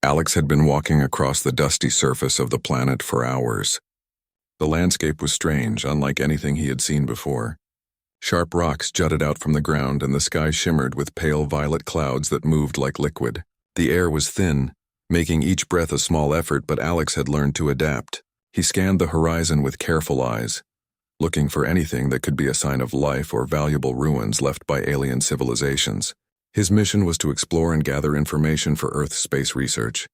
Alex had been walking across the dusty surface of the planet for hours. The landscape was strange, unlike anything he had seen before. Sharp rocks jutted out from the ground, and the sky shimmered with pale violet clouds that moved like liquid. The air was thin, making each breath a small effort, but Alex had learned to adapt. He scanned the horizon with careful eyes, looking for anything that could be a sign of life or valuable ruins left by alien civilizations. His mission was to explore and gather information for Earth space research,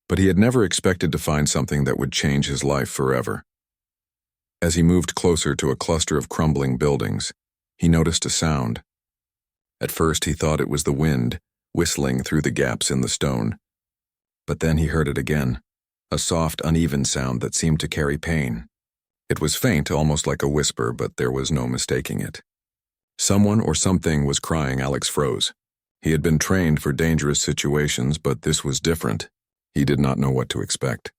but he had never expected to find something that would change his life forever. As he moved closer to a cluster of crumbling buildings, he noticed a sound. At first he thought it was the wind, whistling through the gaps in the stone. But then he heard it again, a soft, uneven sound that seemed to carry pain. It was faint, almost like a whisper, but there was no mistaking it. Someone or something was crying. Alex froze. He had been trained for dangerous situations, but this was different. He did not know what to expect.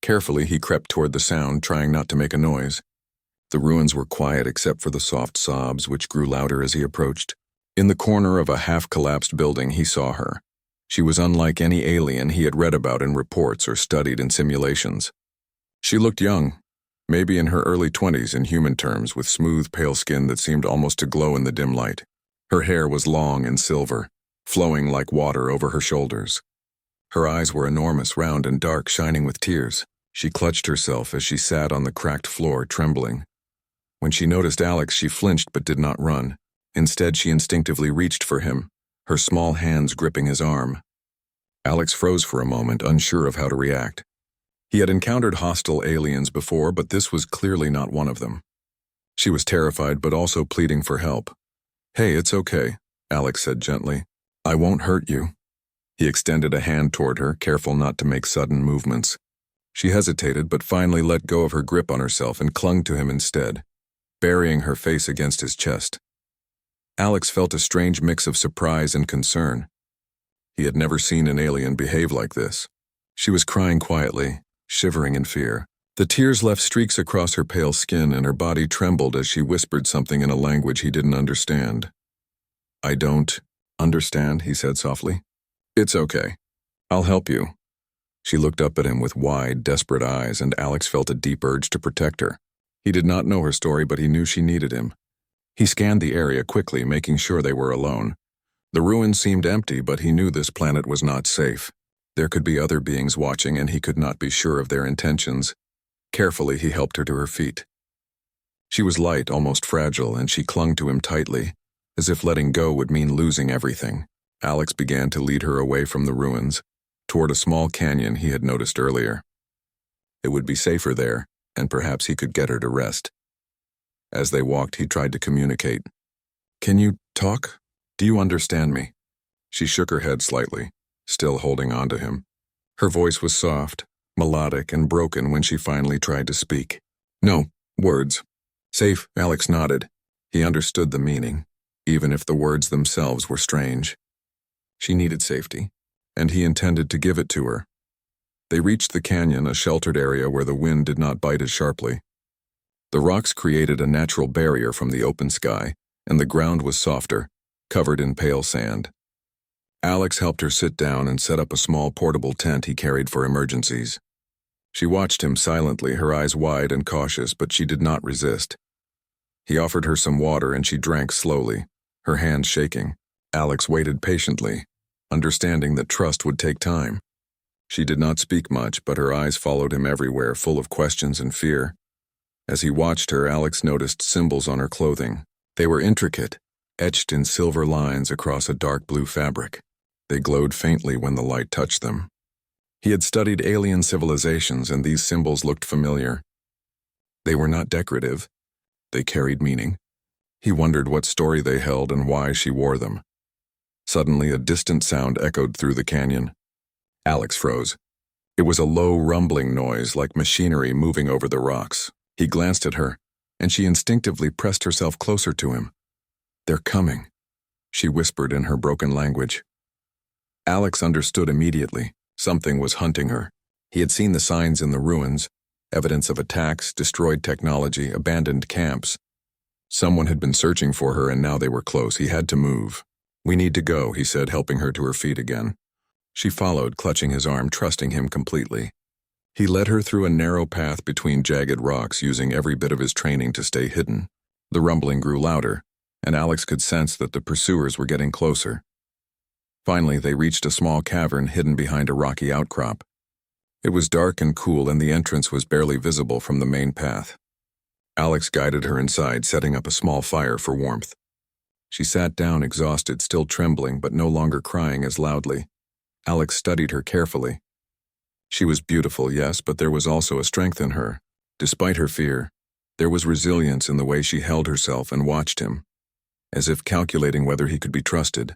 Carefully, he crept toward the sound, trying not to make a noise. The ruins were quiet except for the soft sobs, which grew louder as he approached. In the corner of a half-collapsed building, he saw her. She was unlike any alien he had read about in reports or studied in simulations. She looked young, maybe in her early 20s in human terms, with smooth, pale skin that seemed almost to glow in the dim light. Her hair was long and silver, flowing like water over her shoulders. Her eyes were enormous, round and dark, shining with tears. She clutched herself as she sat on the cracked floor, trembling. When she noticed Alex, she flinched but did not run. Instead, she instinctively reached for him, her small hands gripping his arm. Alex froze for a moment, unsure of how to react. He had encountered hostile aliens before, but this was clearly not one of them. She was terrified, but also pleading for help. "Hey, it's okay," Alex said gently. "I won't hurt you." He extended a hand toward her, careful not to make sudden movements. She hesitated, but finally let go of her grip on herself and clung to him instead, burying her face against his chest. Alex felt a strange mix of surprise and concern. He had never seen an alien behave like this. She was crying quietly, shivering in fear. The tears left streaks across her pale skin, and her body trembled as she whispered something in a language he didn't understand. "I don't understand," he said softly. "It's okay. I'll help you." She looked up at him with wide, desperate eyes, and Alex felt a deep urge to protect her. He did not know her story, but he knew she needed him. He scanned the area quickly, making sure they were alone. The ruins seemed empty, but he knew this planet was not safe. There could be other beings watching, and he could not be sure of their intentions. Carefully, he helped her to her feet. She was light, almost fragile, and she clung to him tightly, as if letting go would mean losing everything. Alex began to lead her away from the ruins, toward a small canyon he had noticed earlier. It would be safer there, and perhaps he could get her to rest. As they walked, he tried to communicate. "Can you talk? Do you understand me?" She shook her head slightly, still holding on to him. Her voice was soft, melodic, and broken when she finally tried to speak. "No, words." "Safe," Alex nodded. He understood the meaning, even if the words themselves were strange. She needed safety, and he intended to give it to her. They reached the canyon, a sheltered area where the wind did not bite as sharply. The rocks created a natural barrier from the open sky, and the ground was softer, covered in pale sand. Alex helped her sit down and set up a small portable tent he carried for emergencies. She watched him silently, her eyes wide and cautious, but she did not resist. He offered her some water, and she drank slowly, her hands shaking. Alex waited patiently, understanding that trust would take time. She did not speak much, but her eyes followed him everywhere, full of questions and fear. As he watched her, Alex noticed symbols on her clothing. They were intricate, etched in silver lines across a dark blue fabric. They glowed faintly when the light touched them. He had studied alien civilizations, and these symbols looked familiar. They were not decorative. They carried meaning. He wondered what story they held and why she wore them. Suddenly, a distant sound echoed through the canyon. Alex froze. It was a low, rumbling noise, like machinery moving over the rocks. He glanced at her, and she instinctively pressed herself closer to him. "They're coming," she whispered in her broken language. Alex understood immediately. Something was hunting her. He had seen the signs in the ruins, evidence of attacks, destroyed technology, abandoned camps. Someone had been searching for her, and now they were close. He had to move. "We need to go," he said, helping her to her feet again. She followed, clutching his arm, trusting him completely. He led her through a narrow path between jagged rocks, using every bit of his training to stay hidden. The rumbling grew louder, and Alex could sense that the pursuers were getting closer. Finally, they reached a small cavern hidden behind a rocky outcrop. It was dark and cool, and the entrance was barely visible from the main path. Alex guided her inside, setting up a small fire for warmth. She sat down, exhausted, still trembling, but no longer crying as loudly. Alex studied her carefully. She was beautiful, yes, but there was also a strength in her. Despite her fear, there was resilience in the way she held herself and watched him, as if calculating whether he could be trusted.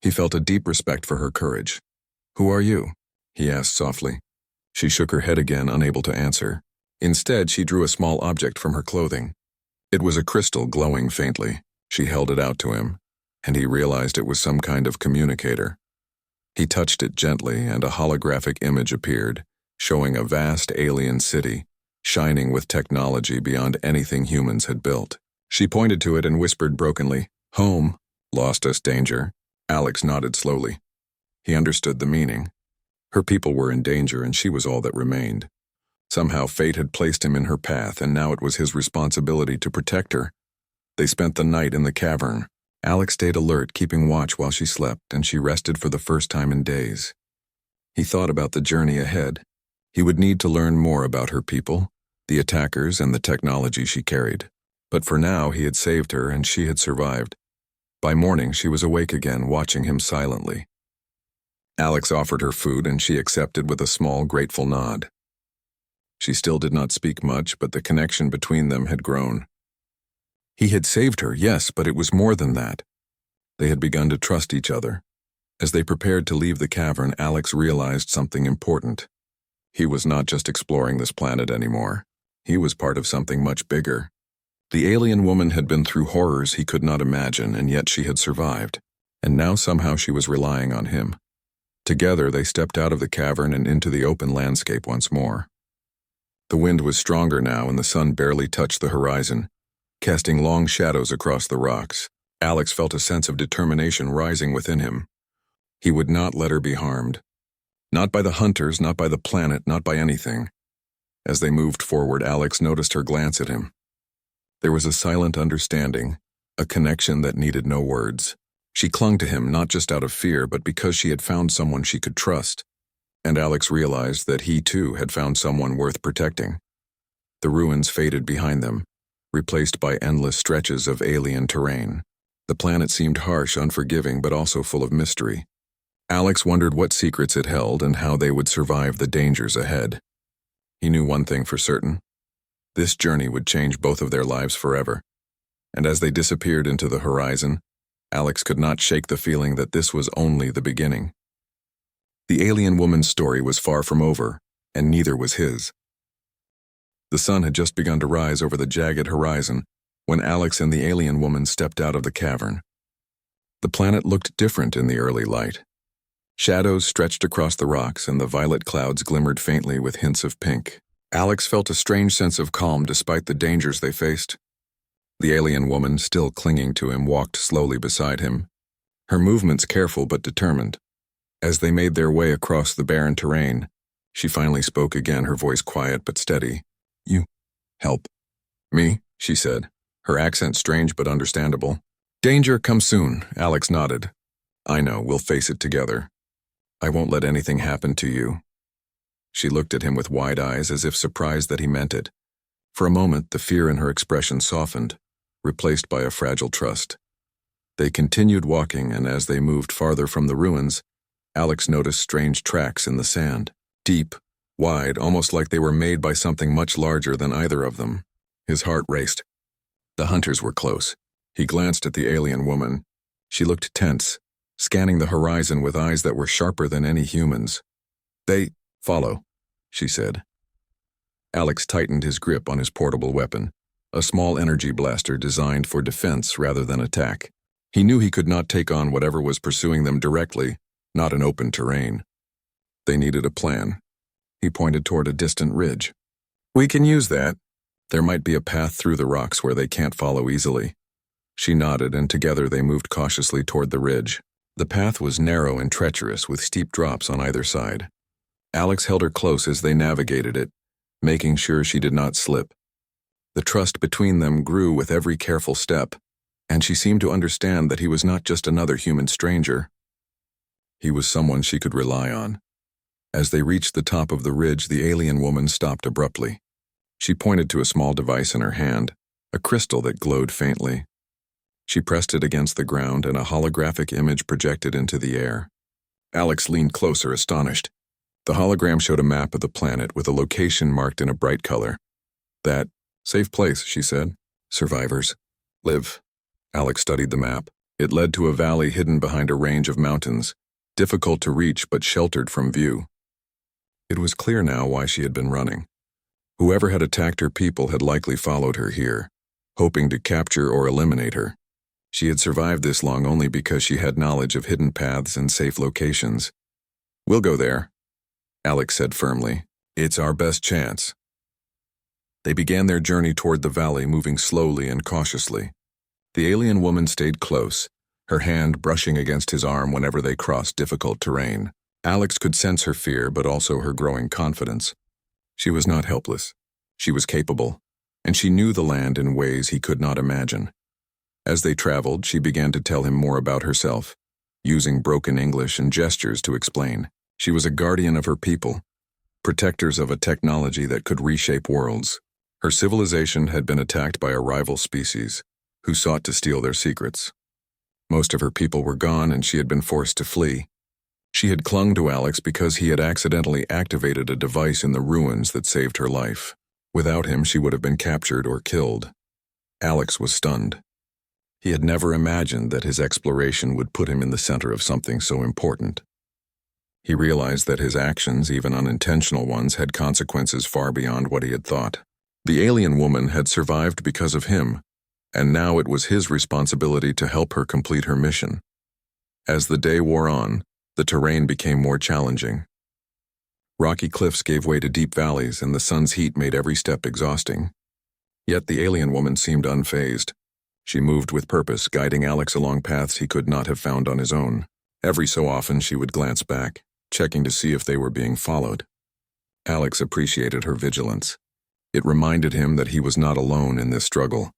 He felt a deep respect for her courage. "Who are you?" he asked softly. She shook her head again, unable to answer. Instead, she drew a small object from her clothing. It was a crystal glowing faintly. She held it out to him, and he realized it was some kind of communicator. He touched it gently, and a holographic image appeared, showing a vast alien city, shining with technology beyond anything humans had built. She pointed to it and whispered brokenly, "Home. Lost us danger." Alex nodded slowly. He understood the meaning. Her people were in danger, and she was all that remained. Somehow fate had placed him in her path, and now it was his responsibility to protect her. They spent the night in the cavern. Alex stayed alert, keeping watch while she slept, and she rested for the first time in days. He thought about the journey ahead. He would need to learn more about her people, the attackers, and the technology she carried. But for now, he had saved her, and she had survived. By morning, she was awake again, watching him silently. Alex offered her food, and she accepted with a small, grateful nod. She still did not speak much, but the connection between them had grown. He had saved her, yes, but it was more than that. They had begun to trust each other. As they prepared to leave the cavern, Alex realized something important. He was not just exploring this planet anymore. He was part of something much bigger. The alien woman had been through horrors he could not imagine, and yet she had survived. And now somehow she was relying on him. Together, they stepped out of the cavern and into the open landscape once more. The wind was stronger now, and the sun barely touched the horizon, casting long shadows across the rocks. Alex felt a sense of determination rising within him. He would not let her be harmed. Not by the hunters, not by the planet, not by anything. As they moved forward, Alex noticed her glance at him. There was a silent understanding, a connection that needed no words. She clung to him not just out of fear, but because she had found someone she could trust. And Alex realized that he too had found someone worth protecting. The ruins faded behind them, replaced by endless stretches of alien terrain. The planet seemed harsh, unforgiving, but also full of mystery. Alex wondered what secrets it held and how they would survive the dangers ahead. He knew one thing for certain. This journey would change both of their lives forever. And as they disappeared into the horizon, Alex could not shake the feeling that this was only the beginning. The alien woman's story was far from over, and neither was his. The sun had just begun to rise over the jagged horizon when Alex and the alien woman stepped out of the cavern. The planet looked different in the early light. Shadows stretched across the rocks, and the violet clouds glimmered faintly with hints of pink. Alex felt a strange sense of calm despite the dangers they faced. The alien woman, still clinging to him, walked slowly beside him, her movements careful but determined. As they made their way across the barren terrain, she finally spoke again, her voice quiet but steady. "You help me," she said, her accent strange but understandable. "Danger comes soon," Alex nodded. "I know, we'll face it together. I won't let anything happen to you." She looked at him with wide eyes, as if surprised that he meant it. For a moment, the fear in her expression softened, replaced by a fragile trust. They continued walking, and as they moved farther from the ruins, Alex noticed strange tracks in the sand, deep, wide, almost like they were made by something much larger than either of them. His heart raced. The hunters were close. He glanced at the alien woman. She looked tense, scanning the horizon with eyes that were sharper than any human's. "They follow," she said. Alex tightened his grip on his portable weapon, a small energy blaster designed for defense rather than attack. He knew he could not take on whatever was pursuing them directly, not in open terrain. They needed a plan. He pointed toward a distant ridge. "We can use that. There might be a path through the rocks where they can't follow easily." She nodded, and together they moved cautiously toward the ridge. The path was narrow and treacherous with steep drops on either side. Alex held her close as they navigated it, making sure she did not slip. The trust between them grew with every careful step, and she seemed to understand that he was not just another human stranger. He was someone she could rely on. As they reached the top of the ridge, the alien woman stopped abruptly. She pointed to a small device in her hand, a crystal that glowed faintly. She pressed it against the ground and a holographic image projected into the air. Alex leaned closer, astonished. The hologram showed a map of the planet with a location marked in a bright color. "That safe place," she said. "Survivors live." Alex studied the map. It led to a valley hidden behind a range of mountains, difficult to reach but sheltered from view. It was clear now why she had been running. Whoever had attacked her people had likely followed her here, hoping to capture or eliminate her. She had survived this long only because she had knowledge of hidden paths and safe locations. "We'll go there," Alex said firmly. "It's our best chance." They began their journey toward the valley, moving slowly and cautiously. The alien woman stayed close, her hand brushing against his arm whenever they crossed difficult terrain. Alex could sense her fear, but also her growing confidence. She was not helpless. She was capable, and she knew the land in ways he could not imagine. As they traveled, she began to tell him more about herself, using broken English and gestures to explain. She was a guardian of her people, protectors of a technology that could reshape worlds. Her civilization had been attacked by a rival species, who sought to steal their secrets. Most of her people were gone, and she had been forced to flee. She had clung to Alex because he had accidentally activated a device in the ruins that saved her life. Without him, she would have been captured or killed. Alex was stunned. He had never imagined that his exploration would put him in the center of something so important. He realized that his actions, even unintentional ones, had consequences far beyond what he had thought. The alien woman had survived because of him, and now it was his responsibility to help her complete her mission. As the day wore on, the terrain became more challenging. Rocky cliffs gave way to deep valleys, and the sun's heat made every step exhausting. Yet the alien woman seemed unfazed. She moved with purpose, guiding Alex along paths he could not have found on his own. Every so often she would glance back, checking to see if they were being followed. Alex appreciated her vigilance. It reminded him that he was not alone in this struggle.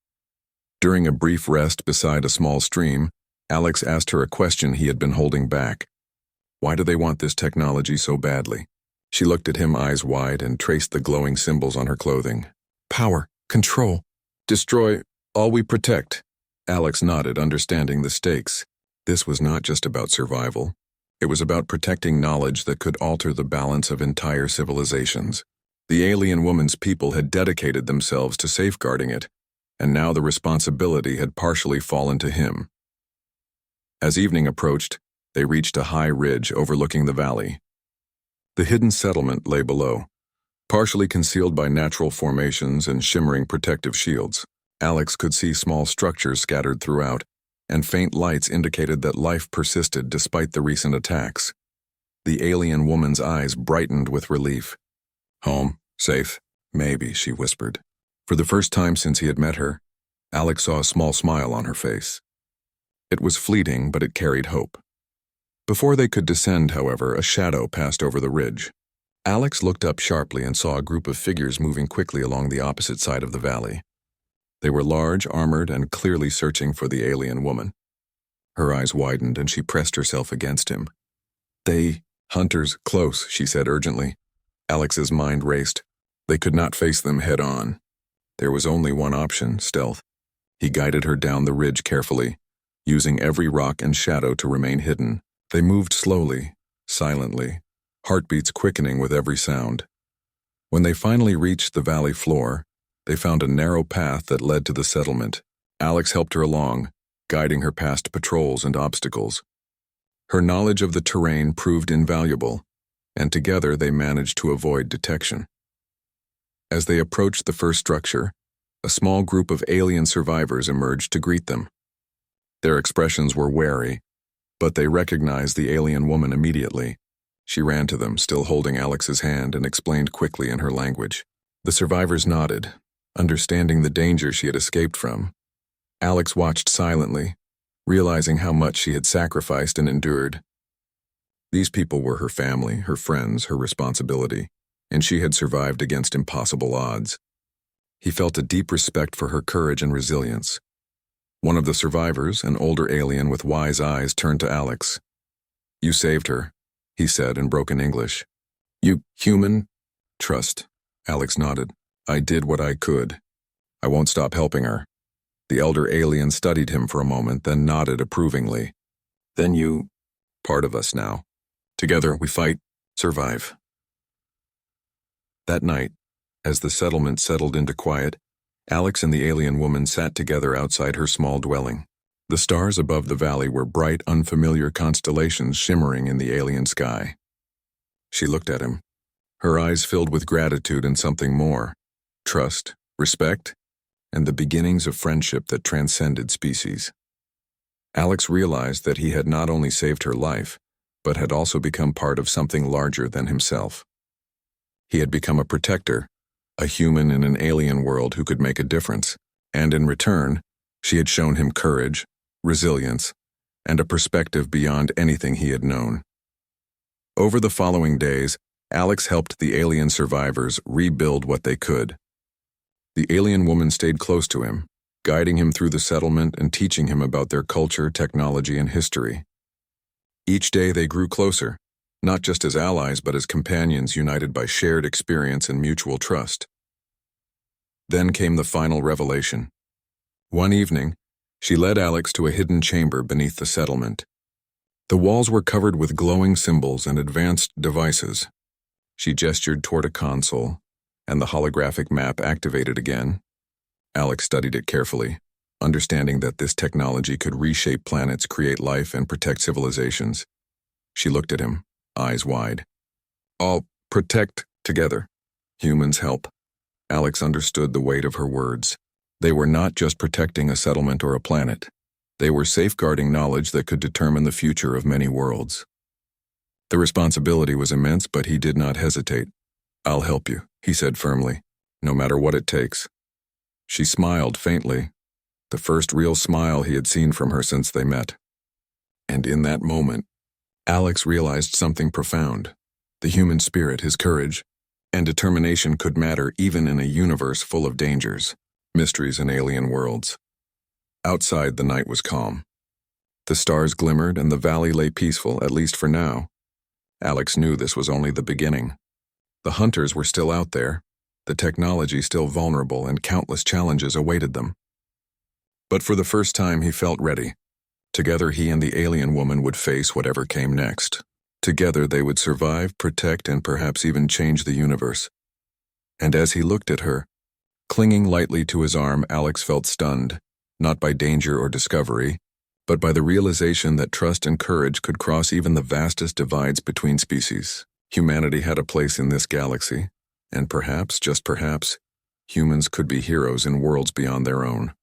During a brief rest beside a small stream, Alex asked her a question he had been holding back. Why do they want this technology so badly? She looked at him, eyes wide, and traced the glowing symbols on her clothing. Power, control, destroy all we protect. Alex nodded, understanding the stakes. This was not just about survival. It was about protecting knowledge that could alter the balance of entire civilizations. The alien woman's people had dedicated themselves to safeguarding it, and now the responsibility had partially fallen to him. As evening approached, they reached a high ridge overlooking the valley. The hidden settlement lay below, partially concealed by natural formations and shimmering protective shields. Alex could see small structures scattered throughout, and faint lights indicated that life persisted despite the recent attacks. The alien woman's eyes brightened with relief. "Home, safe, maybe," she whispered. For the first time since he had met her, Alex saw a small smile on her face. It was fleeting, but it carried hope. Before they could descend, however, a shadow passed over the ridge. Alex looked up sharply and saw a group of figures moving quickly along the opposite side of the valley. They were large, armored, and clearly searching for the alien woman. Her eyes widened, and she pressed herself against him. Hunters, close," she said urgently. Alex's mind raced. They could not face them head-on. There was only one option, stealth. He guided her down the ridge carefully, using every rock and shadow to remain hidden. They moved slowly, silently, heartbeats quickening with every sound. When they finally reached the valley floor, they found a narrow path that led to the settlement. Alex helped her along, guiding her past patrols and obstacles. Her knowledge of the terrain proved invaluable, and together they managed to avoid detection. As they approached the first structure, a small group of alien survivors emerged to greet them. Their expressions were wary, but they recognized the alien woman immediately. She ran to them, still holding Alex's hand, and explained quickly in her language. The survivors nodded, understanding the danger she had escaped from. Alex watched silently, realizing how much she had sacrificed and endured. These people were her family, her friends, her responsibility, and she had survived against impossible odds. He felt a deep respect for her courage and resilience. One of the survivors, an older alien with wise eyes, turned to Alex. "You saved her," he said in broken English. "You human?" "Trust," Alex nodded. "I did what I could. I won't stop helping her." The elder alien studied him for a moment, then nodded approvingly. "Then you, part of us now. Together we fight, survive." That night, as the settlement settled into quiet, Alex and the alien woman sat together outside her small dwelling. The stars above the valley were bright, unfamiliar constellations shimmering in the alien sky. She looked at him, her eyes filled with gratitude and something more: trust, respect, and the beginnings of friendship that transcended species. Alex realized that he had not only saved her life, but had also become part of something larger than himself. He had become a protector, a human in an alien world who could make a difference, and in return, she had shown him courage, resilience, and a perspective beyond anything he had known. Over the following days, Alex helped the alien survivors rebuild what they could. The alien woman stayed close to him, guiding him through the settlement and teaching him about their culture, technology, and history. Each day they grew closer, not just as allies but as companions united by shared experience and mutual trust. Then came the final revelation. One evening, she led Alex to a hidden chamber beneath the settlement. The walls were covered with glowing symbols and advanced devices. She gestured toward a console, and the holographic map activated again. Alex studied it carefully, understanding that this technology could reshape planets, create life, and protect civilizations. She looked at him, eyes wide. "All protect together. Humans help." Alex understood the weight of her words. They were not just protecting a settlement or a planet. They were safeguarding knowledge that could determine the future of many worlds. The responsibility was immense, but he did not hesitate. "I'll help you," he said firmly, "no matter what it takes." She smiled faintly, the first real smile he had seen from her since they met. And in that moment, Alex realized something profound. The human spirit, his courage, and determination could matter even in a universe full of dangers, mysteries, and alien worlds. Outside, the night was calm. The stars glimmered and the valley lay peaceful, at least for now. Alex knew this was only the beginning. The hunters were still out there, the technology still vulnerable, and countless challenges awaited them. But for the first time, he felt ready. Together, he and the alien woman would face whatever came next. Together, they would survive, protect, and perhaps even change the universe. And as he looked at her, clinging lightly to his arm, Alex felt stunned, not by danger or discovery, but by the realization that trust and courage could cross even the vastest divides between species. Humanity had a place in this galaxy, and perhaps, just perhaps, humans could be heroes in worlds beyond their own.